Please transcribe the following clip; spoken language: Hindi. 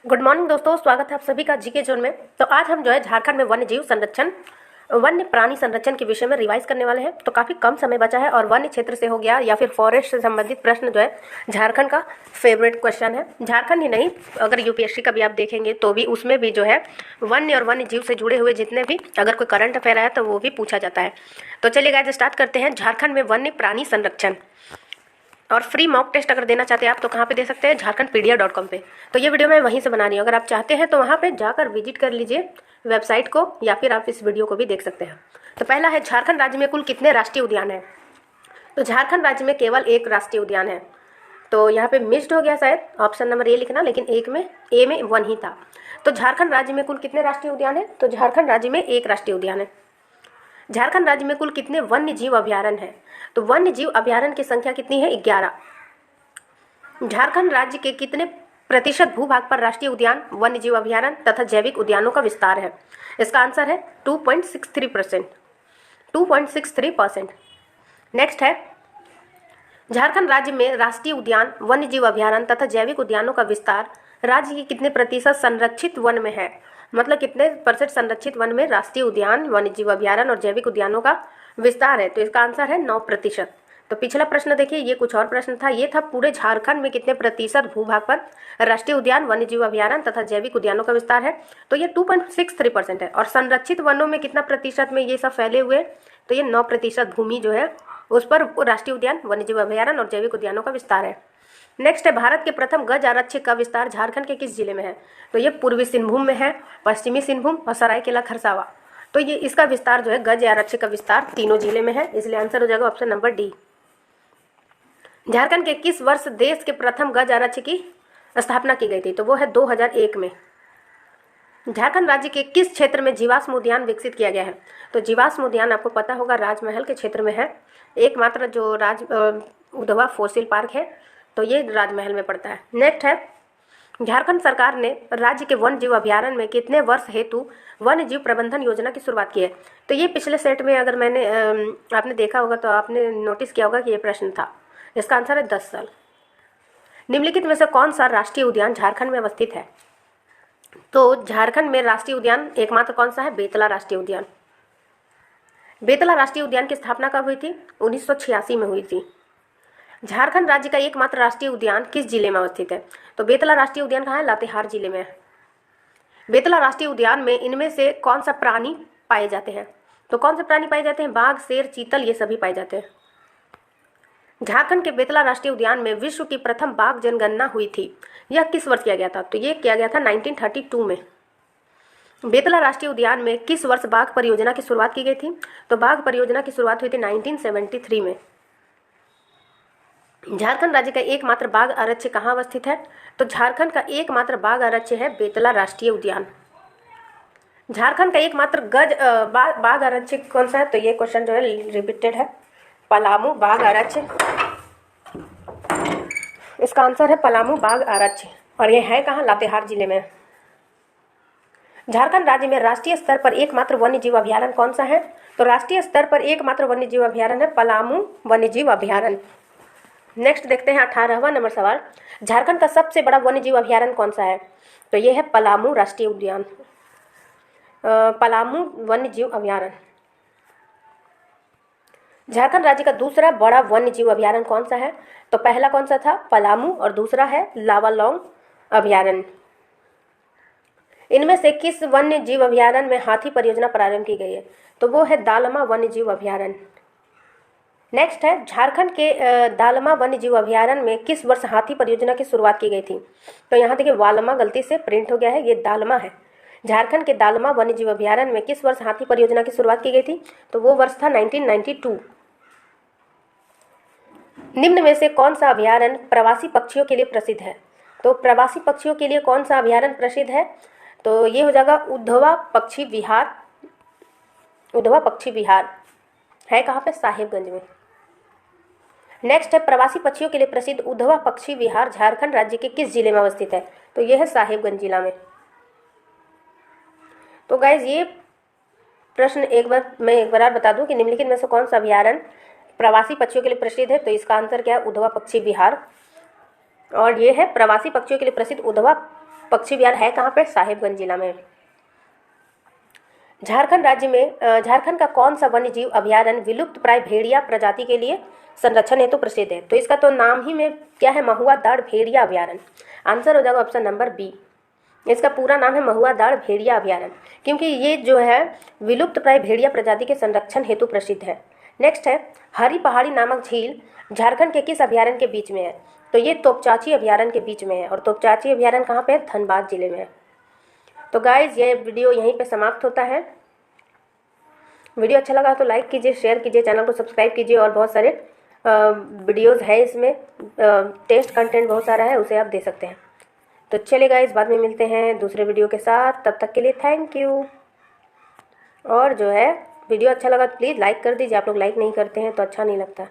गुड मॉर्निंग दोस्तों, स्वागत है आप सभी का जीके जोन में। तो आज हम जो है झारखंड में वन्य जीव संरक्षण, वन्य प्राणी संरक्षण के विषय में रिवाइज करने वाले हैं। तो काफ़ी कम समय बचा है और वन्य क्षेत्र से हो गया या फिर फॉरेस्ट से संबंधित प्रश्न जो है झारखंड का फेवरेट क्वेश्चन है। झारखंड ही नहीं, अगर यूपीएससी का भी आप देखेंगे तो भी उसमें भी जो है वन्य और वन्य जीव से जुड़े हुए जितने भी अगर कोई करंट अफेयर है तो वो भी पूछा जाता है। तो चलिए गाइस स्टार्ट करते हैं। झारखंड में वन्य प्राणी संरक्षण और फ्री मॉक टेस्ट अगर देना चाहते हैं आप तो कहाँ पे दे सकते हैं, झारखंडपीडिया.com पे। तो ये वीडियो मैं वहीं से बना रही हूँ, अगर आप चाहते हैं तो वहाँ पे जाकर विजिट कर लीजिए वेबसाइट को, या फिर आप इस वीडियो को भी देख सकते हैं। तो पहला है, झारखंड राज्य में कुल कितने राष्ट्रीय उद्यान हैं? तो झारखंड राज्य में केवल एक राष्ट्रीय उद्यान है। तो यहाँ पे मिस्ड हो गया शायद, ऑप्शन नंबर ए लिखना, लेकिन ए में 1 ही था। तो झारखंड राज्य में कुल कितने राष्ट्रीय उद्यान है? तो झारखंड राज्य में एक राष्ट्रीय उद्यान है। झारखंड राज्य में कुल कितने वन्य जीव अभयारण्य हैं? तो वन्य जीव अभयारण्य की संख्या कितनी है? 11। झारखंड राज्य के कितने प्रतिशत भूभाग पर राष्ट्रीय उद्यान, वन्य जीव अभयारण्य तथा जैविक उद्यानों का विस्तार है? इसका आंसर है 2.63%। 2.63%। नेक्स्ट है, झारखंड राज्य में राष्ट्रीय उद्यान, वन्य जीव अभयारण्य तथा जैविक उद्यानों का विस्तार राज्य के कितने प्रतिशत संरक्षित वन में है? मतलब कितने परसेंट संरक्षित वन में राष्ट्रीय उद्यान, वन्य जीव अभयारण्य और जैविक उद्यानों का विस्तार है? तो इसका आंसर है 9%। तो पिछला प्रश्न देखिए, ये कुछ और प्रश्न था, ये था पूरे झारखंड में कितने प्रतिशत भूभाग पर राष्ट्रीय उद्यान, वन्य जीव अभयारण्य तथा जैविक उद्यानों का विस्तार है? तो ये 2.63% है। और संरक्षित वनों में कितना प्रतिशत में ये सब फैले हुए? तो ये 9% भूमि जो है उस पर राष्ट्रीय उद्यान, वन्य जीव अभयारण्य और जैविक उद्यानों का विस्तार है। नेक्स्ट है, भारत के प्रथम गज आरक्षी का विस्तार झारखंड के किस जिले में है? तो ये पूर्वी सिंहभूम में है, पश्चिमी सिंहभूम और सरायकेला खरसावा। तो ये इसका विस्तार जो है, गज आरक्षी का विस्तार तीनों जिले में है, इसलिए आंसर हो जाएगा ऑप्शन नंबर डी। झारखंड के किस वर्ष देश के प्रथम गज आरक्षी की स्थापना की गई थी? तो वो है 2001 में। झारखंड राज्य के किस क्षेत्र में जीवाश्म उद्यान विकसित किया गया है? तो जीवाश्म उद्यान आपको पता होगा राजमहल के क्षेत्र में है, एकमात्र जो उधवा फॉसिल पार्क है, तो ये राजमहल में पड़ता है। नेक्स्ट है, झारखंड सरकार ने राज्य के वन्य जीव अभयारण्य में कितने वर्ष हेतु वन्य जीव प्रबंधन योजना की शुरुआत की है? तो ये पिछले सेट में अगर आपने देखा होगा तो आपने नोटिस किया होगा कि ये प्रश्न था। इसका आंसर है 10 साल। निम्नलिखित में से कौन सा राष्ट्रीय उद्यान झारखंड में अवस्थित है? तो झारखंड में राष्ट्रीय उद्यान एकमात्र कौन सा है? बेतला राष्ट्रीय उद्यान। बेतला राष्ट्रीय उद्यान की स्थापना कब हुई थी? 1986 में हुई थी। झारखंड राज्य का एकमात्र राष्ट्रीय उद्यान किस जिले में अवस्थित है? तो बेतला राष्ट्रीय उद्यान कहाँ है? लातेहार जिले में है। बेतला राष्ट्रीय उद्यान में इनमें से कौन सा प्राणी पाए जाते हैं? तो कौन से प्राणी पाए जाते हैं? बाघ, शेर, चीतल, ये सभी पाए जाते हैं। झारखंड के बेतला राष्ट्रीय उद्यान में विश्व की प्रथम बाघ जनगणना हुई थी, यह किस वर्ष किया गया था? तो ये किया गया था 1932 में। बेतला राष्ट्रीय उद्यान में किस वर्ष बाघ परियोजना की शुरुआत की गई थी? तो बाघ परियोजना की शुरुआत हुई थी 1973 में। झारखंड राज्य का एकमात्र बाघ आरक्ष्य कहाँ अवस्थित है? तो झारखंड का एकमात्र बाघ आरक्ष्य है बेतला राष्ट्रीय उद्यान। झारखंड का एकमात्र बाघ आरक्ष्य कौन सा है? तो ये क्वेश्चन जो है रिपीटेड है, पलामू बाघ आरक्ष्य। इसका आंसर है पलामू बाघ आरक्ष्य, और ये है कहाँ? लातेहार जिले में। झारखंड राज्य में राष्ट्रीय स्तर पर एकमात्र वन्य जीव अभयारण्य कौन सा है? तो राष्ट्रीय स्तर पर एकमात्र वन्य जीव अभयारण्य है पलामू वन्य जीव अभयारण्य। नेक्स्ट देखते हैं 18वां नंबर सवाल, झारखंड का सबसे बड़ा वन्य जीव अभयारण्य कौन सा है? तो ये है पलामू राष्ट्रीय उद्यान, पलामू वन्य जीव अभयारण्य। झारखंड राज्य का दूसरा बड़ा वन्य जीव अभयारण्य कौन सा है? तो पहला कौन सा था? पलामू, और दूसरा है लावालौंग अभयारण्य। इनमें से किस वन्य जीव अभयारण्य में हाथी परियोजना प्रारंभ की गई है? तो वो है दालमा वन्य जीव अभयारण्य। नेक्स्ट है, झारखंड के दालमा वन्य जीव अभयारण्य में किस वर्ष हाथी परियोजना की शुरुआत की गई थी? तो यहाँ देखिए वालमा गलती से प्रिंट हो गया है, ये दालमा है। झारखंड के दालमा वन्य जीव अभयारण्य में किस वर्ष हाथी परियोजना की शुरुआत की गई थी? तो वो वर्ष था 1992। निम्न में से कौन सा अभयारण्य प्रवासी पक्षियों के लिए प्रसिद्ध है? तो प्रवासी पक्षियों के लिए कौन सा अभयारण्य प्रसिद्ध है? तो ये हो जाएगा उद्धवा पक्षी विहार। उद्धवा पक्षी विहार है कहाँ पे? साहिबगंज में। नेक्स्ट है, प्रवासी पक्षियों के लिए प्रसिद्ध उद्धवा पक्षी विहार झारखंड राज्य के किस जिले में अवस्थित है? तो यह है साहिबगंज जिला में। तो गाइज ये प्रश्न मैं एक बार बता दूं कि निम्नलिखित में से कौन सा अभयारण्य प्रवासी पक्षियों के लिए प्रसिद्ध है? तो इसका आंसर क्या है? उद्धवा पक्षी विहार। और ये है प्रवासी पक्षियों के लिए प्रसिद्ध उद्धवा पक्षी विहार है कहाँ पे? साहिबगंज जिला में। झारखंड राज्य में झारखंड का कौन सा वन्य जीव अभयारण्य विलुप्त प्राय भेड़िया प्रजाति के लिए संरक्षण हेतु प्रसिद्ध है? तो इसका तो नाम ही में क्या है? महुआ दाढ़ भेड़िया अभयारण्य। आंसर हो जाएगा ऑप्शन नंबर बी। इसका पूरा नाम है महुआ दाढ़ भेड़िया अभयारण्य, क्योंकि ये जो है विलुप्त प्राय भेड़िया प्रजाति के संरक्षण हेतु प्रसिद्ध है। नेक्स्ट है, हरी पहाड़ी नामक झील झारखंड के किस अभयारण्य के बीच में है? तो ये तोपचाची अभयारण्य के बीच में है, और तोपचाची अभयारण्य कहाँ पे है? धनबाद जिले में है। तो गाइज ये वीडियो यहीं पे समाप्त होता है। वीडियो अच्छा लगा तो लाइक कीजिए, शेयर कीजिए, चैनल को सब्सक्राइब कीजिए, और बहुत सारे वीडियोज़ है इसमें, टेस्ट कंटेंट बहुत सारा है, उसे आप दे सकते हैं। तो चलिए गाइज, बाद में मिलते हैं दूसरे वीडियो के साथ, तब तक के लिए थैंक यू। और जो है वीडियो अच्छा लगा तो प्लीज़ लाइक कर दीजिए, आप लोग लाइक नहीं करते हैं तो अच्छा नहीं लगता।